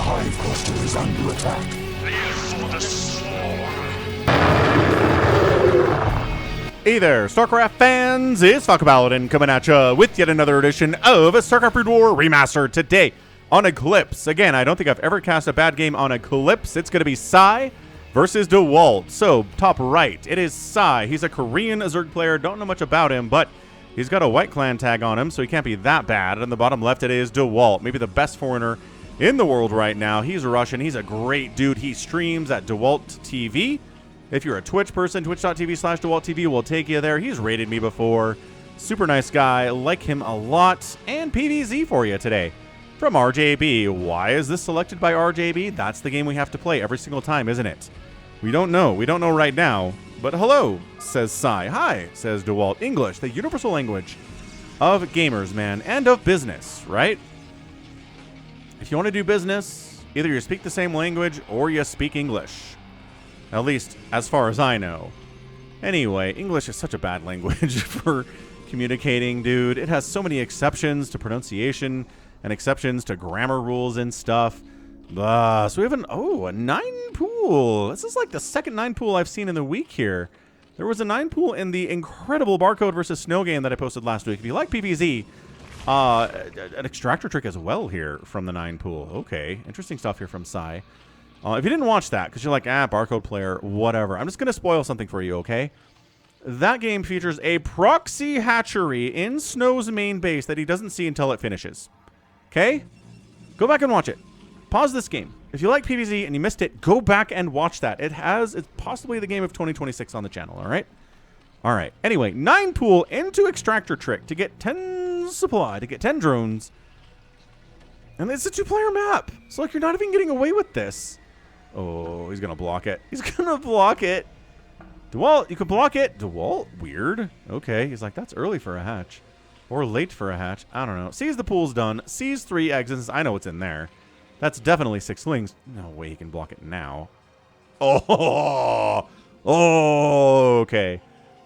hive cluster is under attack. For the swarm. Hey there, StarCraft fans! It's Falcon Paladin coming at you with yet another edition of StarCraft Brood War Remastered today on Eclipse. Again, I don't think I've ever cast a bad game on Eclipse. It's going to be Sai versus Dewalt. So, top right, it is Sai. He's a Korean Zerg player. Don't know much about him, but he's got a White Clan tag on him, so he can't be that bad. And on the bottom left, it is Dewalt, maybe the best foreigner in the world right now. He's a Russian. He's a great dude. He streams at Dewalt TV. If you're a Twitch person, twitch.tv/DewaltTV will take you there. He's raided me before. Super nice guy. Like him a lot. And PvZ for you today from RJB. Why is this selected by RJB? That's the game we have to play every single time, isn't it? We don't know. We don't know right now. But hello, says Sai. Hi, says Dewalt. English, the universal language of gamers, man, and of business, right? If you want to do business, either you speak the same language or you speak English. At least, as far as I know. Anyway, English is such a bad language for communicating, dude. It has so many exceptions to pronunciation and exceptions to grammar rules and stuff. So we have a 9 pool. This is like the second 9 pool I've seen in the week here. There was a 9 pool in the incredible Barcode versus Snow game that I posted last week. If you like PvZ, an extractor trick as well here from the 9 pool. Okay, interesting stuff here from Sai. If you didn't watch that, because you're like, Barcode player, whatever. I'm just going to spoil something for you, okay? That game features a proxy hatchery in Snow's main base that he doesn't see until it finishes. Okay? Go back and watch it. Pause this game. If you like PvZ and you missed it, go back and watch that. It's possibly the game of 2026 on the channel, all right? All right. Anyway, 9 pool into extractor trick to get 10 supply, to get 10 drones. And it's a 2-player map. So, like, you're not even getting away with this. Oh, he's going to block it. He's going to block it. Dewalt, you can block it. Dewalt? Weird. Okay. He's like, that's early for a hatch. Or late for a hatch. I don't know. Sees the pool's done. Sees 3 exits. I know what's in there. That's definitely 6 slings. No way he can block it now. Oh. Okay.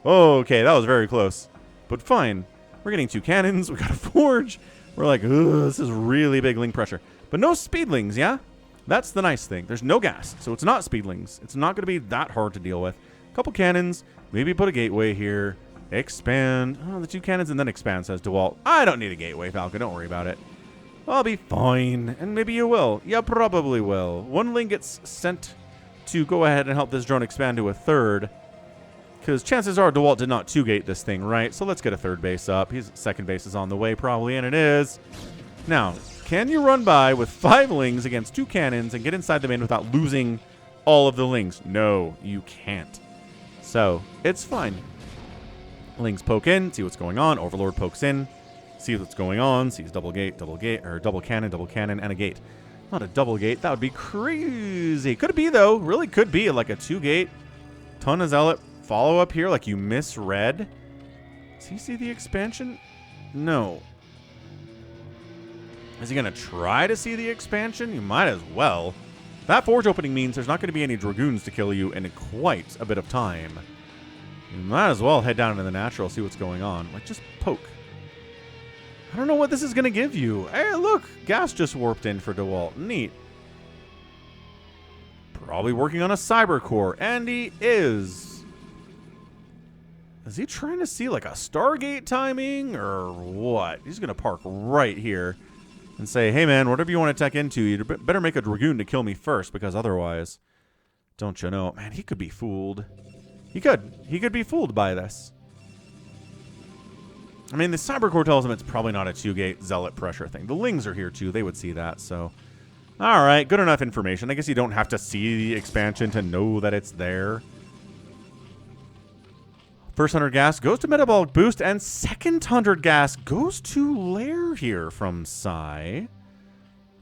Okay, that was very close. But fine. We're getting 2 cannons. We got a forge. We're like, this is really big link pressure. But no speedlings, yeah? That's the nice thing. There's no gas, so it's not speedlings. It's not going to be that hard to deal with. A couple cannons. Maybe put a gateway here. Expand. Oh, the 2 cannons and then expand, says Dewalt. I don't need a gateway, Falcon. Don't worry about it. I'll be fine. And maybe you will. You probably will. 1 link gets sent to go ahead and help this drone expand to a 3rd. Because chances are Dewalt did not 2-gate this thing, right? So let's get a 3rd base up. His 2nd base is on the way, probably, and it is. Now, can you run by with 5 lings against 2 cannons and get inside the main without losing all of the lings? No, you can't. So, it's fine. Lings poke in, see what's going on. Overlord pokes in, see what's going on. Sees double cannon, and a gate. Not a double gate. That would be crazy. Could it be, though? Really could be like a 2-gate. Ton of Zealot. Follow up here like you misread. Does he see the expansion? No. Is he going to try to see the expansion? You might as well. That forge opening means there's not going to be any Dragoons to kill you in quite a bit of time. You might as well head down into the natural, see what's going on. Like, just poke. I don't know what this is going to give you. Hey, look. Gas just warped in for Dewalt. Neat. Probably working on a cyber core. And he is. Is he trying to see like a Stargate timing or what? He's going to park right here and say, hey, man, whatever you want to tech into, you better make a Dragoon to kill me first, because otherwise, don't you know? Man, he could be fooled. He could be fooled by this. I mean, the cyber core tells him it's probably not a 2-gate Zealot pressure thing. The Lings are here, too. They would see that, so. All right, good enough information. I guess you don't have to see the expansion to know that it's there. First 100 gas goes to metabolic boost, and second 100 gas goes to lair here from Sai.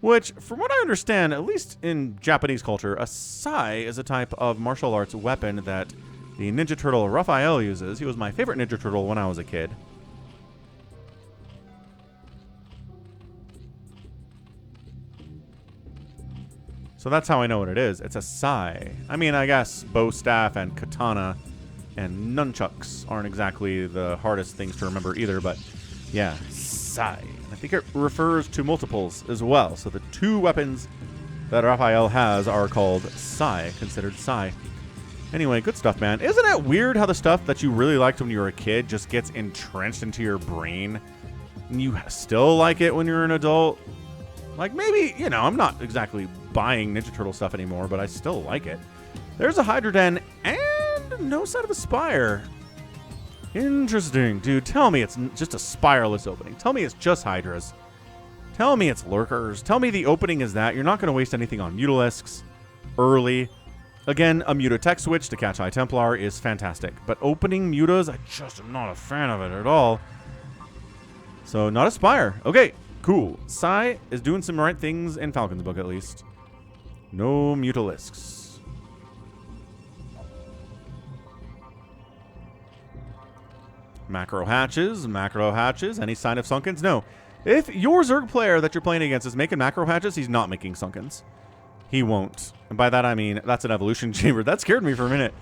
Which, from what I understand, at least in Japanese culture, a Sai is a type of martial arts weapon that the Ninja Turtle Raphael uses. He was my favorite Ninja Turtle when I was a kid. So that's how I know what it is. It's a Sai. I mean, I guess bow staff and katana and nunchucks aren't exactly the hardest things to remember either, but yeah, Sai. I think it refers to multiples as well. So the 2 weapons that Raphael has are called psi, considered psi. Anyway, good stuff, man. Isn't it weird how the stuff that you really liked when you were a kid just gets entrenched into your brain? And you still like it when you're an adult? Like, maybe, you know, I'm not exactly buying Ninja Turtle stuff anymore, but I still like it. There's a Hydra Den and no sign of a Spire. Interesting. Dude, tell me it's just a spireless opening. Tell me it's just Hydras. Tell me it's Lurkers. Tell me the opening is that. You're not going to waste anything on Mutalisks early. Again, a Mutatech switch to catch High Templar is fantastic. But opening Mutas, I just am not a fan of it at all. So, not a Spire. Okay, cool. Psi is doing some right things in Falcon's book, at least. No Mutalisks. Macro hatches. Any sign of Sunkens? No. If your Zerg player that you're playing against is making macro hatches, he's not making Sunkens. He won't. And by that I mean, that's an evolution chamber. That scared me for a minute.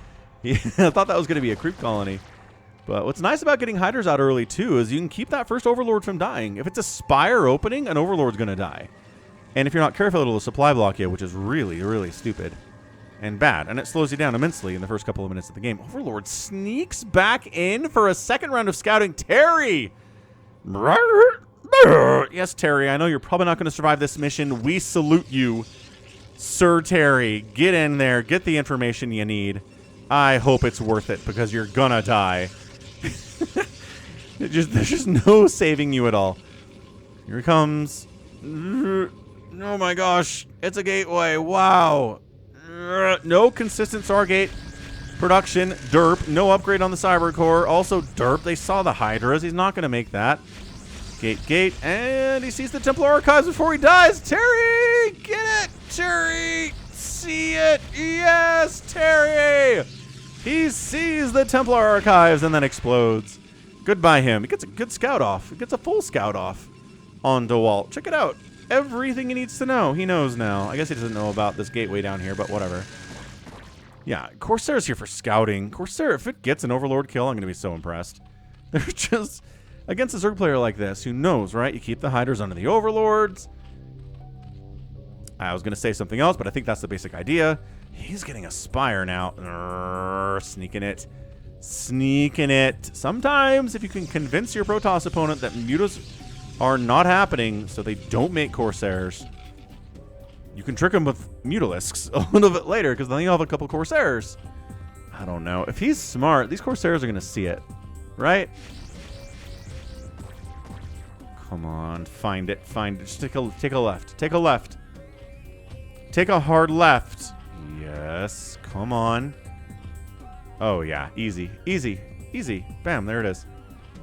I thought that was going to be a creep colony. But what's nice about getting Hydras out early, too, is you can keep that first Overlord from dying. If it's a Spire opening, an Overlord's going to die. And if you're not careful, it'll supply block you, which is really, really stupid and bad. And it slows you down immensely in the first couple of minutes of the game. Overlord sneaks back in for a second round of scouting. Terry! Yes, Terry, I know you're probably not going to survive this mission. We salute you, Sir Terry. Get in there. Get the information you need. I hope it's worth it because you're going to die. There's just no saving you at all. Here it comes. Oh my gosh. It's a gateway. Wow. No consistent Stargate production. Derp. No upgrade on the Cyber Core. Also derp. They saw the Hydras. He's not going to make that. Gate. And he sees the Templar Archives before he dies. Terry! Get it! Terry! See it! Yes! Terry! He sees the Templar Archives and then explodes. Goodbye him. He gets a good scout off. He gets a full scout off on Dewalt. Check it out. Everything he needs to know. He knows now. I guess he doesn't know about this gateway down here, but whatever. Yeah, Corsair's here for scouting. Corsair, if it gets an Overlord kill, I'm going to be so impressed. They're just... Against a Zerg player like this, who knows, right? You keep the Hydras under the Overlords. I was going to say something else, but I think that's the basic idea. He's getting a Spire now. Sneaking it. Sometimes, if you can convince your Protoss opponent that Mutas are not happening, so they don't make Corsairs, you can trick them with Mutalisks a little bit later, because then you'll have a couple Corsairs. I don't know. If he's smart, these Corsairs are going to see it, right? Come on, find it. Just take a left. Take a hard left. Yes, come on. Oh yeah, easy. Bam, there it is.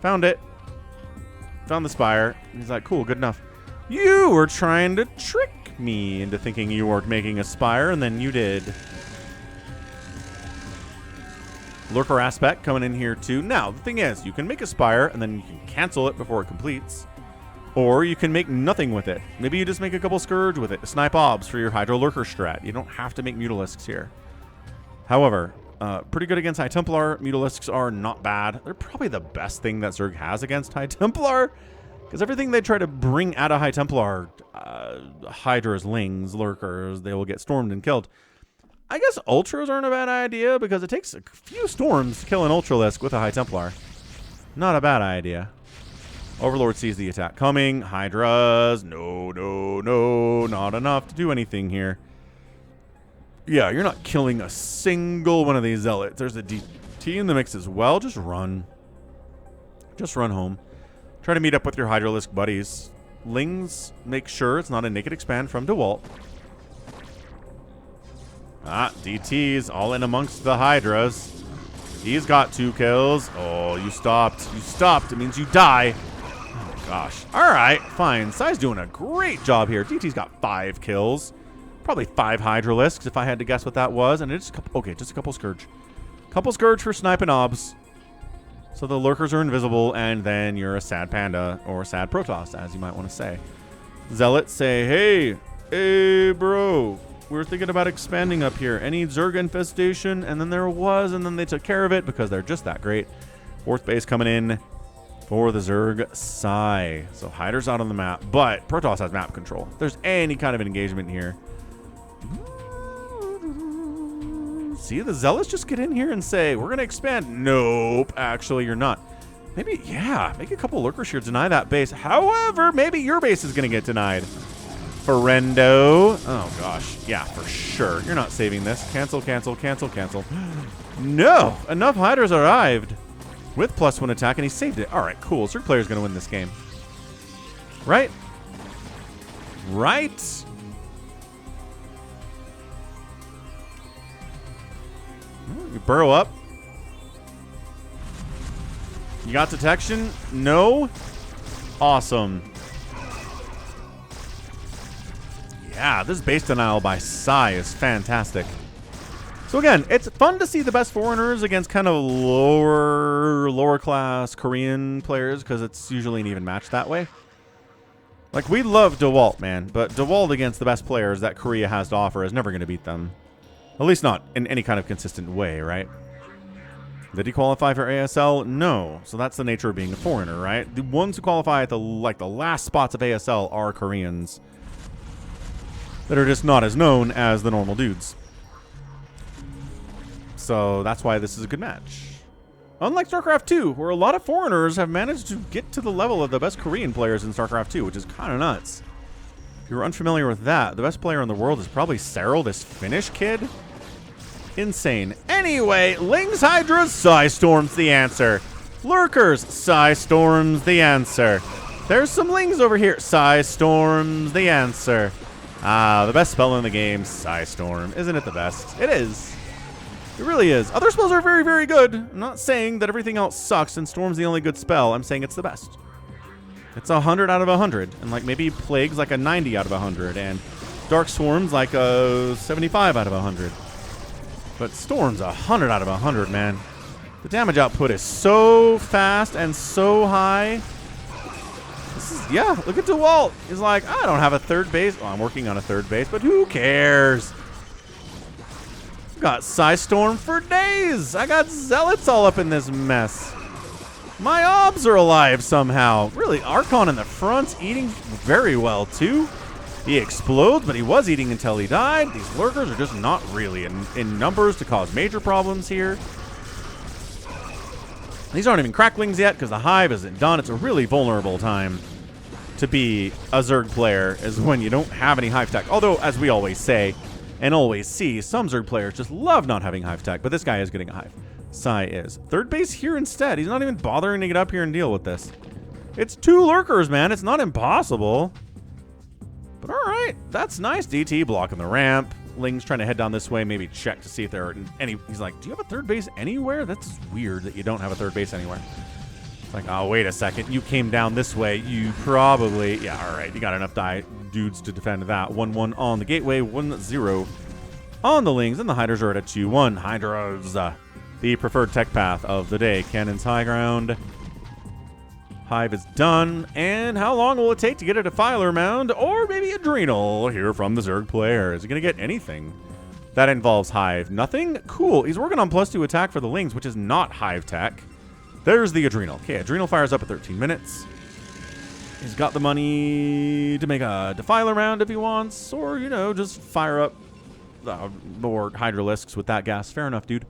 Found it. Found the Spire. He's like, cool, good enough. You were trying to trick me into thinking you weren't making a Spire, and then you did. Lurker aspect coming in here too. Now, the thing is, you can make a Spire, and then you can cancel it before it completes. Or you can make nothing with it. Maybe you just make a couple Scourge with it. Snipe Obs for your Hydro Lurker strat. You don't have to make Mutalisks here. However, pretty good against High Templar. Mutalisks are not bad. They're probably the best thing that Zerg has against High Templar. Because everything they try to bring out of High Templar, Hydras, Lings, Lurkers, they will get stormed and killed. I guess Ultras aren't a bad idea because it takes a few storms to kill an Ultralisk with a High Templar. Not a bad idea. Overlord sees the attack coming. Hydras. No. Not enough to do anything here. Yeah, you're not killing a single one of these Zealots. There's a DT in the mix as well. Just run. Just run home. Try to meet up with your Hydralisk buddies. Lings, make sure it's not a naked expand from Dewalt. DT's all in amongst the Hydras. He's got 2 kills. Oh, you stopped. It means you die. Gosh. All right, fine. Sai's doing a great job here. DT's got 5 kills. Probably 5 Hydralisks if I had to guess what that was. And it's just a couple Scourge. Couple Scourge for sniping obs. So the Lurkers are invisible, and then you're a sad Panda, or a sad Protoss, as you might want to say. Zealots say, hey, bro, we're thinking about expanding up here. Any Zerg infestation? And then there was, and then they took care of it because they're just that great. 4th base coming in for the Zerg Sai. So Hyder's out on the map, but Protoss has map control. If there's any kind of an engagement here, See, the Zealots just get in here and say, we're going to expand. Nope, actually, you're not. Maybe, yeah, make a couple lurkers here deny that base. However, maybe your base is going to get denied. Ferendo. Oh, gosh. Yeah, for sure. You're not saving this. Cancel, cancel, cancel, cancel. No! Enough Hydras arrived with +1 attack, and he saved it. All right, cool. Zerg player's going to win this game. Right? Right? You burrow up. You got detection? No? Awesome. Yeah, this base denial by Psy is fantastic. So again, it's fun to see the best foreigners against kind of lower class Korean players because it's usually an even match that way. Like, we love Dewalt, man, but Dewalt against the best players that Korea has to offer is never going to beat them. At least not in any kind of consistent way, right? Did he qualify for ASL? No. So that's the nature of being a foreigner, right? The ones who qualify at the last spots of ASL are Koreans that are just not as known as the normal dudes. So that's why this is a good match. Unlike StarCraft 2, where a lot of foreigners have managed to get to the level of the best Korean players in StarCraft 2, which is kind of nuts. If you're unfamiliar with that, the best player in the world is probably Cyril, this Finnish kid. Insane. Anyway, Lings, Hydras, Psystorm's the answer. Lurkers, Psystorm's the answer. There's some Lings over here. Psystorm's the answer. Ah, the best spell in the game, Psystorm. Isn't it the best? It is. It really is. Other spells are very, very good. I'm not saying that everything else sucks and Storm's the only good spell. I'm saying it's the best. It's 100 out of 100. And like maybe Plague's like a 90 out of 100. And Dark Swarm's like a 75 out of 100. But Storm's 100 out of 100, man. The damage output is so fast and so high. This is, yeah, look at Dewalt. He's like, I don't have a third base. Well, I'm working on a third base, but who cares? I've got Psystorm for days. I got Zealots all up in this mess. My obs are alive somehow. Really, Archon in the front's eating very well, too. He explodes, but he was eating until he died. These lurkers are just not really in numbers to cause major problems here. These aren't even cracklings yet because the hive isn't done. It's a really vulnerable time to be a Zerg player is when you don't have any hive tech. Although, as we always say and always see, some Zerg players just love not having hive tech, but this guy is getting a hive. Psy is. Third base here instead. He's not even bothering to get up here and deal with this. It's 2 lurkers, man. It's not impossible. But all right, that's nice. DT blocking the ramp. Ling's trying to head down this way, maybe check to see if there are any. He's like, do you have a third base anywhere? That's weird that you don't have a third base anywhere. It's like, oh, wait a second. You came down this way. You probably, yeah, all right. You got enough dudes to defend that. 1-1 on the gateway, 1-0 on the Lings, and the Hydras are at a 2-1. Hydras, the preferred tech path of the day. Cannon's high ground. Hive is done, and how long will it take to get a Defiler Mound or maybe Adrenal here from the Zerg player? Is he going to get anything that involves Hive? Nothing? Cool. He's working on +2 attack for the Lings, which is not Hive tech. There's the Adrenal. Okay, Adrenal fires up at 13 minutes. He's got the money to make a Defiler Mound if he wants, or, you know, just fire up more Hydralisks with that gas. Fair enough, dude.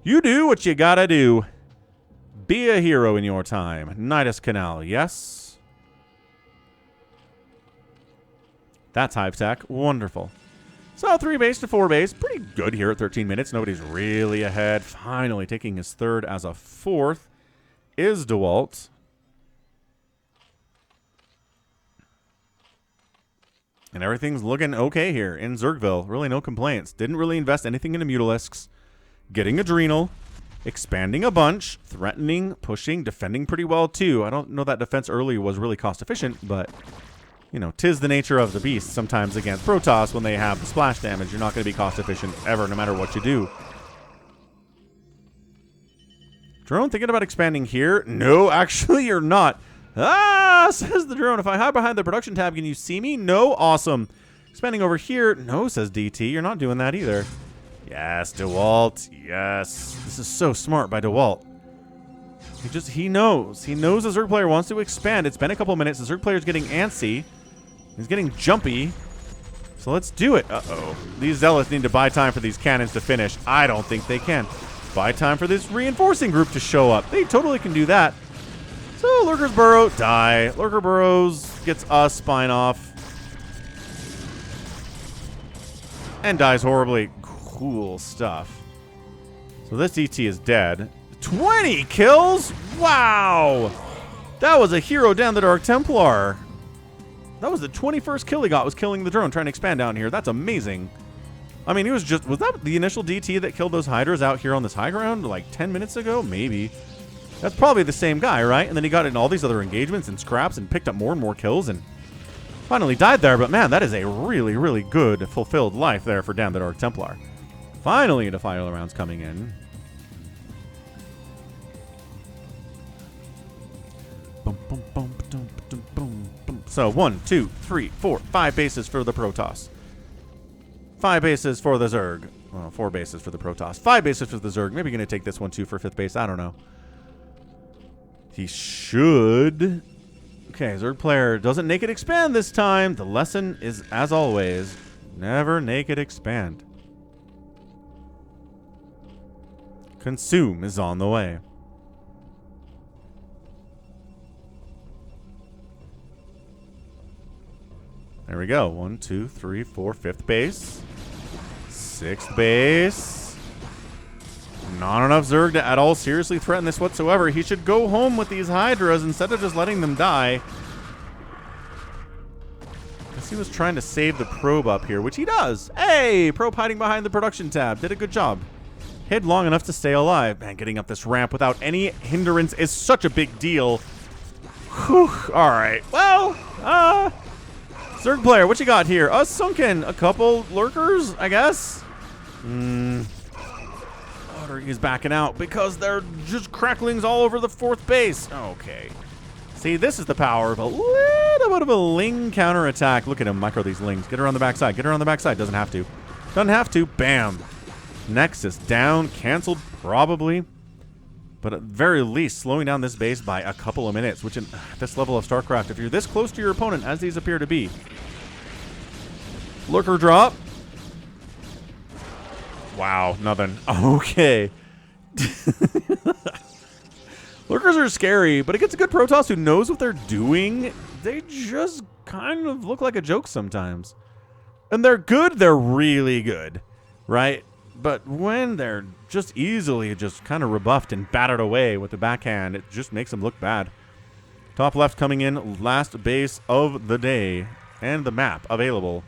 You do what you gotta do. Be a hero in your time. Nidus Canal, yes. That's Hive Tech. Wonderful. So 3 base to 4 base. Pretty good here at 13 minutes. Nobody's really ahead. Finally taking his third as a fourth is Dewalt. And everything's looking okay here in Zergville. Really no complaints. Didn't really invest anything into Mutalisks. Getting Adrenal. Expanding a bunch, threatening, pushing, defending pretty well too. I don't know that defense early was really cost efficient, but you know, 'tis the nature of the beast. Sometimes against Protoss, when they have the splash damage, you're not going to be cost efficient ever, no matter what you do. Drone thinking about expanding here? No, actually you're not. Ah, says the drone. If I hide behind the production tab, can you see me? No, awesome. Expanding over here? No, says DT. You're not doing that either. Yes, Dewalt. Yes. This is so smart by Dewalt. He knows. He knows the Zerg player wants to expand. It's been a couple minutes. The Zerg player's getting antsy. He's getting jumpy. So let's do it. Uh-oh. These Zealots need to buy time for these cannons to finish. I don't think they can. Buy time for this reinforcing group to show up. They totally can do that. So Lurker's Burrow, die. Lurker Burrows, gets a spine off. And dies horribly. Cool stuff. So this DT is dead. 20 kills? Wow! That was a hero down the Dark Templar. That was the 21st kill he got, was killing the drone, trying to expand down here. That's amazing. I mean, was that the initial DT that killed those Hydras out here on this high ground like 10 minutes ago? Maybe. That's probably the same guy, right? And then he got in all these other engagements and scraps and picked up more and more kills and finally died there. But man, that is a really, really good fulfilled life there for Damn the Dark Templar. Finally, the final rounds coming in. Boom, boom, boom, boom, boom, boom, boom. So 1, 2, 3, 4, 5 bases for the Protoss. 5 bases for the Zerg. Well, 4 bases for the Protoss. 5 bases for the Zerg. Maybe going to take this one too for 5th base. I don't know. He should. Okay, Zerg player doesn't naked expand this time. The lesson is, as always, never naked expand. Consume is on the way. There we go. 1, 2, 3, 4, 5th base. 6th base. Not enough Zerg to at all seriously threaten this whatsoever. He should go home with these Hydras instead of just letting them die. Guess he was trying to save the probe up here, which he does. Hey, probe hiding behind the production tab. Did a good job. Hid long enough to stay alive. Man, getting up this ramp without any hindrance is such a big deal. Whew. All right. Well, Zerg player, what you got here? A Sunken, a couple Lurkers, I guess. He's backing out because they're just cracklings all over the 4th base. Okay. See, this is the power of a little bit of a Ling counterattack. Look at him micro these Lings. Get her on the backside. Get her on the backside. Doesn't have to. Doesn't have to. Bam. Nexus down. Canceled, probably. But at very least, slowing down this base by a couple of minutes, which at this level of StarCraft, if you're this close to your opponent, as these appear to be. Lurker drop. Wow, nothing. Okay. Lurkers are scary, but against a good Protoss who knows what they're doing, they just kind of look like a joke sometimes. And they're good, they're really good, right? But when they're just easily just kind of rebuffed and battered away with the backhand, it just makes them look bad. Top left coming in, last base of the day, and the map available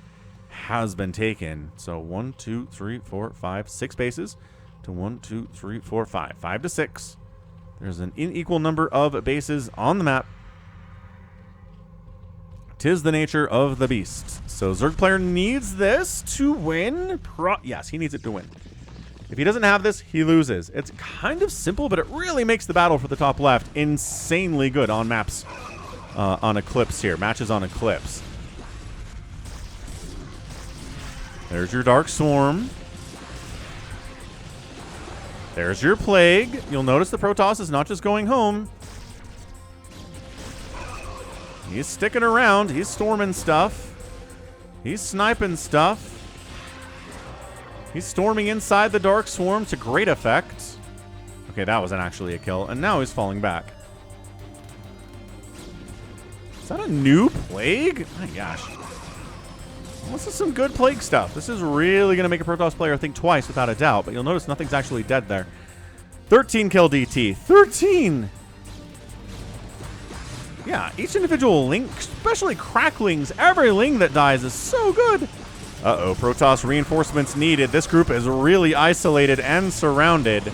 has been taken. So 1, 2, 3, 4, 5, 6 bases to 1, 2, 3, 4, 5. 5 to 6. There's an unequal number of bases on the map. 'Tis the nature of the beast. So Zerg player needs this to win. Yes, he needs it to win. If he doesn't have this, he loses. It's kind of simple, but it really makes the battle for the top left insanely good on maps on Eclipse here. Matches on Eclipse. There's your Dark Swarm. There's your Plague. You'll notice the Protoss is not just going home. He's sticking around. He's storming stuff. He's sniping stuff. He's storming inside the Dark Swarm to great effect. Okay, that wasn't actually a kill. And now he's falling back. Is that a new Plague? My gosh. This is some good Plague stuff. This is really going to make a Protoss player think twice without a doubt. But you'll notice nothing's actually dead there. 13 kill DT. 13! Yeah, each individual Link, especially Cracklings, every Ling that dies is so good. Uh-oh, Protoss reinforcements needed. This group is really isolated and surrounded.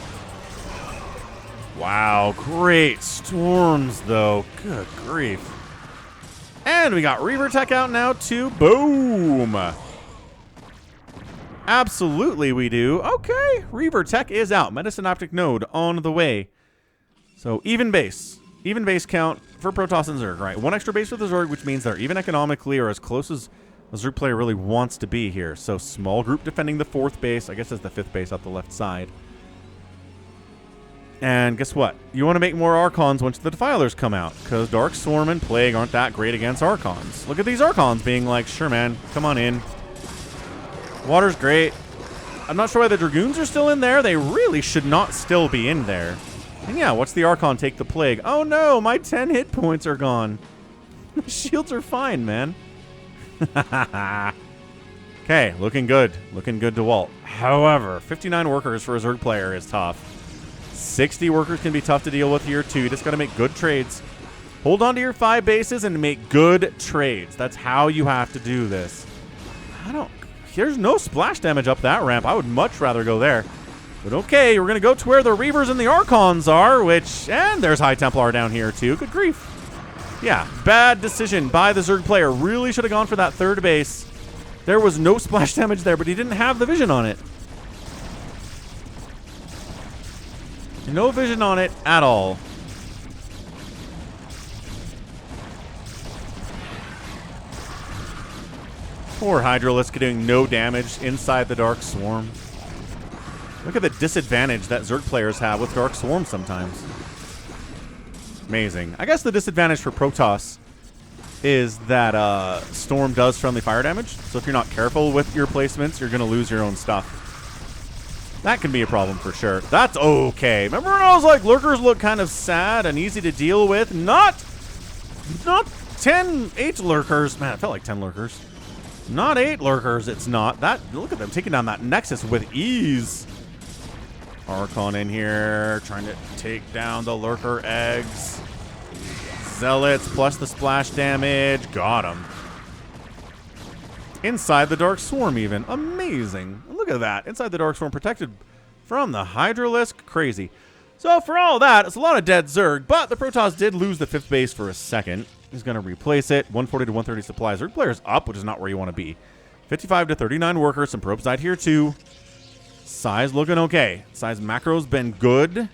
Wow, great storms, though. Good grief. And we got Reaver Tech out now, too. Boom. Absolutely we do. Okay, Reaver Tech is out. Metasynaptic node on the way. So even base. Even base count for Protoss and Zerg, right? 1 extra base for the Zerg, which means they're even economically or as close as a Zerg player really wants to be here. So small group defending the 4th base. I guess that's the 5th base out the left side. And guess what? You want to make more Archons once the Defilers come out, because Dark Swarm and Plague aren't that great against Archons. Look at these Archons being like, sure, man, come on in. Water's great. I'm not sure why the Dragoons are still in there. They really should not still be in there. And yeah, what's the Archon take the plague? Oh no, my 10 hit points are gone. The shields are fine, man. Okay, looking good. Looking good, Dewalt. However, 59 workers for a Zerg player is tough. 60 workers can be tough to deal with here, too. You just got to make good trades. Hold on to your 5 bases and make good trades. That's how you have to do this. There's no splash damage up that ramp. I would much rather go there. But okay, we're going to go to where the Reavers and the Archons are, and there's High Templar down here, too. Good grief. Yeah, bad decision by the Zerg player. Really should have gone for that 3rd base. There was no splash damage there, but he didn't have the vision on it. No vision on it at all. Poor Hydralisk doing no damage inside the Dark Swarm. Look at the disadvantage that Zerg players have with Dark Swarm sometimes. Amazing. I guess the disadvantage for Protoss is that Storm does friendly fire damage. So if you're not careful with your placements, you're going to lose your own stuff. That can be a problem for sure. That's okay. Remember when I was like, Lurkers look kind of sad and easy to deal with? Not 8 Lurkers. Man, it felt like 10 Lurkers. Not 8 Lurkers, it's not. Look at them taking down that Nexus with ease. Archon in here, trying to take down the Lurker eggs. Zealots plus the splash damage. Got him. Inside the Dark Swarm even. Amazing. Look at that. Inside the Dark Swarm protected from the Hydralisk. Crazy. So for all that, it's a lot of dead Zerg, but the Protoss did lose the 5th base for a second. He's going to replace it. 140 to 130 supply. Zerg players up, which is not where you want to be. 55 to 39 workers. Some probes died here too. Size looking okay. Size macro's been good.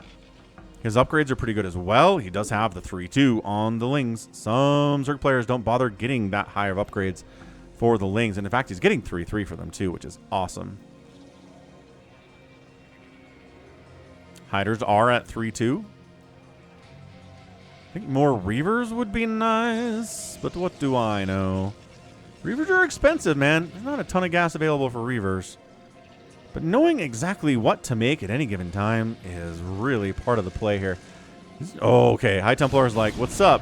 His upgrades are pretty good as well. He does have the 3-2 on the Lings. Some Zerg players don't bother getting that high of upgrades for the Lings. And in fact, he's getting 3-3 for them too, which is awesome. Hiders are at 3-2. I think more Reavers would be nice, but what do I know? Reavers are expensive, man. There's not a ton of gas available for Reavers. But knowing exactly what to make at any given time is really part of the play here. Oh, okay. High Templar is like, what's up?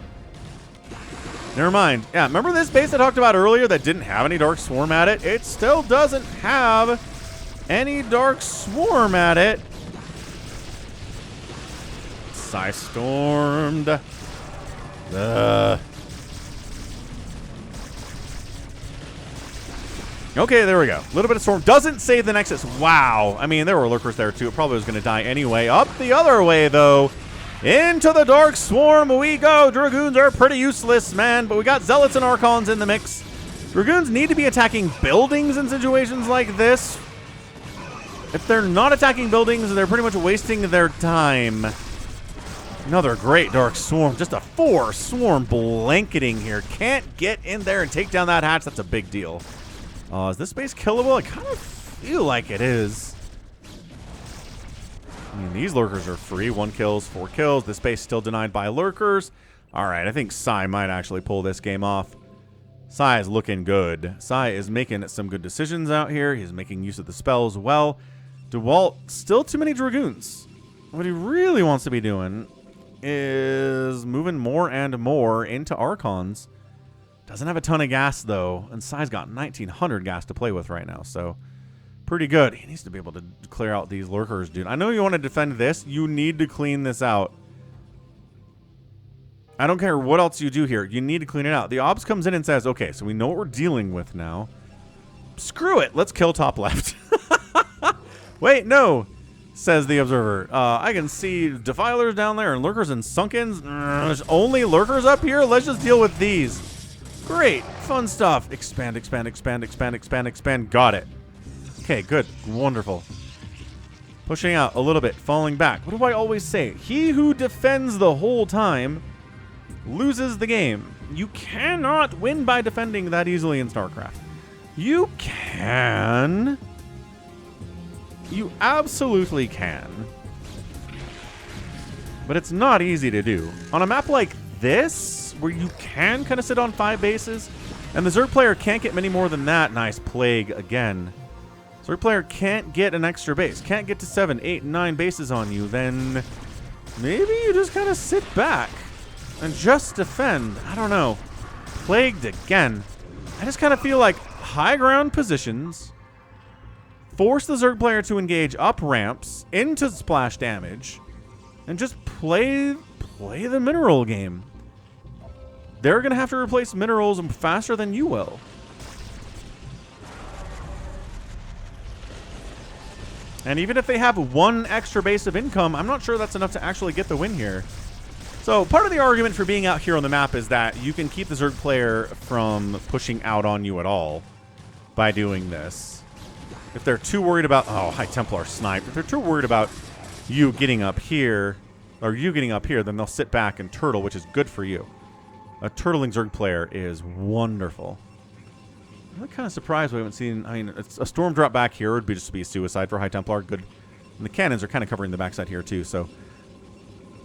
Never mind. Yeah, remember this base I talked about earlier that didn't have any Dark Swarm at it? It still doesn't have any Dark Swarm at it. Stormed. Okay, there we go. A little bit of Storm. Doesn't save the Nexus. Wow. I mean, there were Lurkers there, too. It probably was going to die anyway. Up the other way, though. Into the Dark Swarm we go. Dragoons are pretty useless, man. But we got Zealots and Archons in the mix. Dragoons need to be attacking buildings in situations like this. If they're not attacking buildings, they're pretty much wasting their time. Another great Dark Swarm. Just a 4 Swarm blanketing here. Can't get in there and take down that hatch. That's a big deal. Is this base killable? I kind of feel like it is. I mean, these Lurkers are free. 1 kills, 4 kills. This base still denied by Lurkers. All right, I think Sai might actually pull this game off. Sai is looking good. Sai is making some good decisions out here. He's making use of the spells well. Dewalt, still too many Dragoons. What he really wants to be doing is moving more and more into Archons. Doesn't have a ton of gas, though. And Sai's got 1,900 gas to play with right now, so pretty good. He needs to be able to clear out these Lurkers, dude. I know you want to defend this. You need to clean this out. I don't care what else you do here. You need to clean it out. The Obs comes in and says, okay, so we know what we're dealing with now. Screw it. Let's kill top left. Wait, no, says the Observer. I can see Defilers down there and Lurkers and Sunkens. There's only Lurkers up here? Let's just deal with these. Great. Fun stuff. Expand, expand, expand, expand, expand, expand. Got it. Okay, good. Wonderful. Pushing out a little bit. Falling back. What do I always say? He who defends the whole time loses the game. You cannot win by defending that easily in StarCraft. You can. You absolutely can. But it's not easy to do. On a map like this, where you can kind of sit on 5 bases, and the Zerg player can't get many more than that. Nice Plague again. Zerg player can't get an extra base, can't get to 7, 8, 9 bases on you, then maybe you just kind of sit back and just defend. I don't know. Plagued again. I just kind of feel like high ground positions force the Zerg player to engage up ramps into splash damage and just play the mineral game. They're going to have to replace minerals faster than you will. And even if they have one extra base of income, I'm not sure that's enough to actually get the win here. So part of the argument for being out here on the map is that you can keep the Zerg player from pushing out on you at all by doing this. If they're too worried about... Oh, High Templar sniped. If they're too worried about you getting up here, or you getting up here, then they'll sit back and turtle, which is good for you. A turtling Zerg player is wonderful. I'm kind of surprised we haven't seen... I mean, a storm drop back here would be just be a suicide for High Templar. Good. And the cannons are kind of covering the backside here, too, so...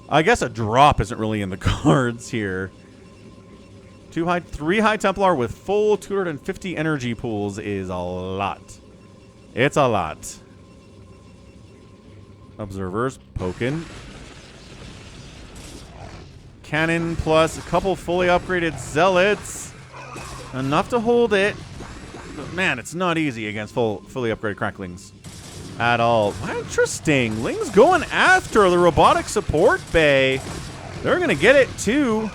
I guess a drop isn't really in the cards here. 3 High Templar with full 250 energy pools is a lot. It's a lot. Observers poking. Cannon plus a couple fully upgraded zealots. Enough to hold it. But man, it's not easy against fully upgraded cracklings at all. Interesting. Ling's going after the robotic support bay. They're going to get it too.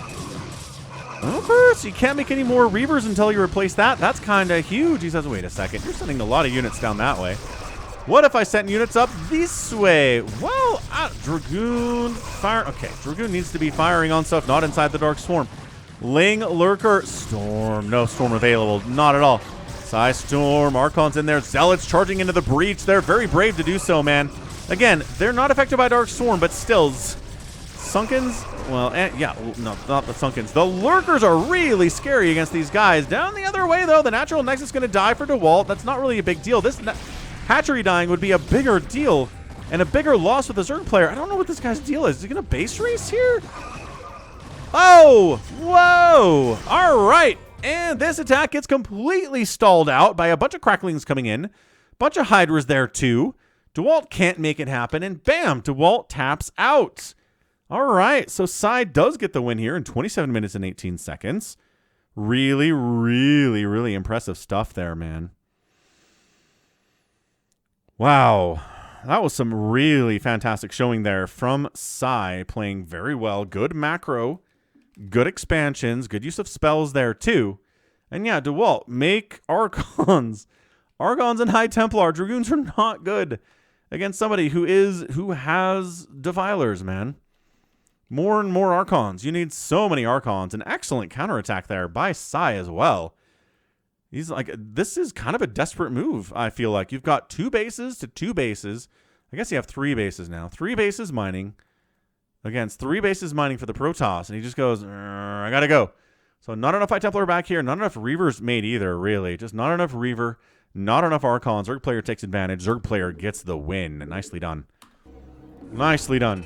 Of course, you can't make any more Reavers until you replace that. That's kind of huge. He says, wait a second. You're sending a lot of units down that way. What if I sent units up this way? Well, Dragoon fire. Okay, Dragoon needs to be firing on stuff not inside the Dark Swarm. Ling, Lurker, Storm. No Storm available. Not at all. Psy Storm, Archon's in there. Zealots charging into the breach. They're very brave to do so, man. Again, they're not affected by Dark Swarm, but still... Sunkens? Well, yeah, no, not the Sunkens. The Lurkers are really scary against these guys. Down the other way, though, the Natural Nexus is going to die for Dewalt. That's not really a big deal. This hatchery dying would be a bigger deal and a bigger loss with the Zerg player. I don't know what this guy's deal is. Is he going to base race here? Oh, whoa. All right. And this attack gets completely stalled out by a bunch of cracklings coming in. Bunch of Hydras there, too. Dewalt can't make it happen. And bam, Dewalt taps out. All right, so Psy does get the win here in 27 minutes and 18 seconds. Really, really, really impressive stuff there, man. Wow. That was some really fantastic showing there from Psy, playing very well. Good macro, good expansions, good use of spells there too. And yeah, Dewalt, make Archons. Archons and High Templar. Dragoons are not good against somebody who has Defilers, man. More and more Archons. You need so many Archons. An excellent counterattack there by Psy as well. He's like, this is kind of a desperate move, I feel like. You've got 2 bases to 2 bases. I guess you have 3 bases now. 3 bases mining against 3 bases mining for the Protoss. And he just goes, I gotta go. So not enough High Templar back here. Not enough Reavers made either, really. Just not enough Reaver. Not enough Archons. Zerg player takes advantage. Zerg player gets the win. Nicely done. Nicely done.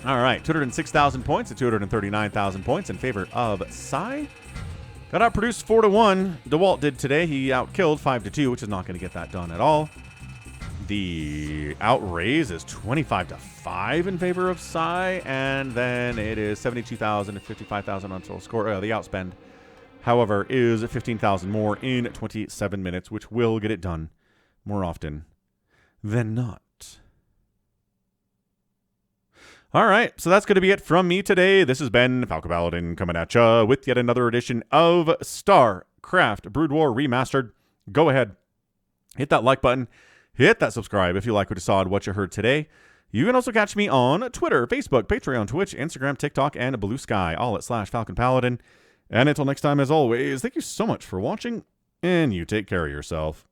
All right, 206,000 points and 239,000 points in favor of Psy. Got outproduced 4-1. Dewalt did today. He outkilled 5-2, which is not going to get that done at all. The outraise is 25-5 in favor of Psy, and then it is 72,000 and 55,000 on total score. The outspend, however, is 15,000 more in 27 minutes, which will get it done more often than not. All right, so that's going to be it from me today. This has been Falcon Paladin coming at ya with yet another edition of StarCraft Brood War Remastered. Go ahead, hit that like button, hit that subscribe if you like what you saw and what you heard today. You can also catch me on Twitter, Facebook, Patreon, Twitch, Instagram, TikTok, and Blue Sky, all at /Falcon Paladin. And until next time, as always, thank you so much for watching, and you take care of yourself.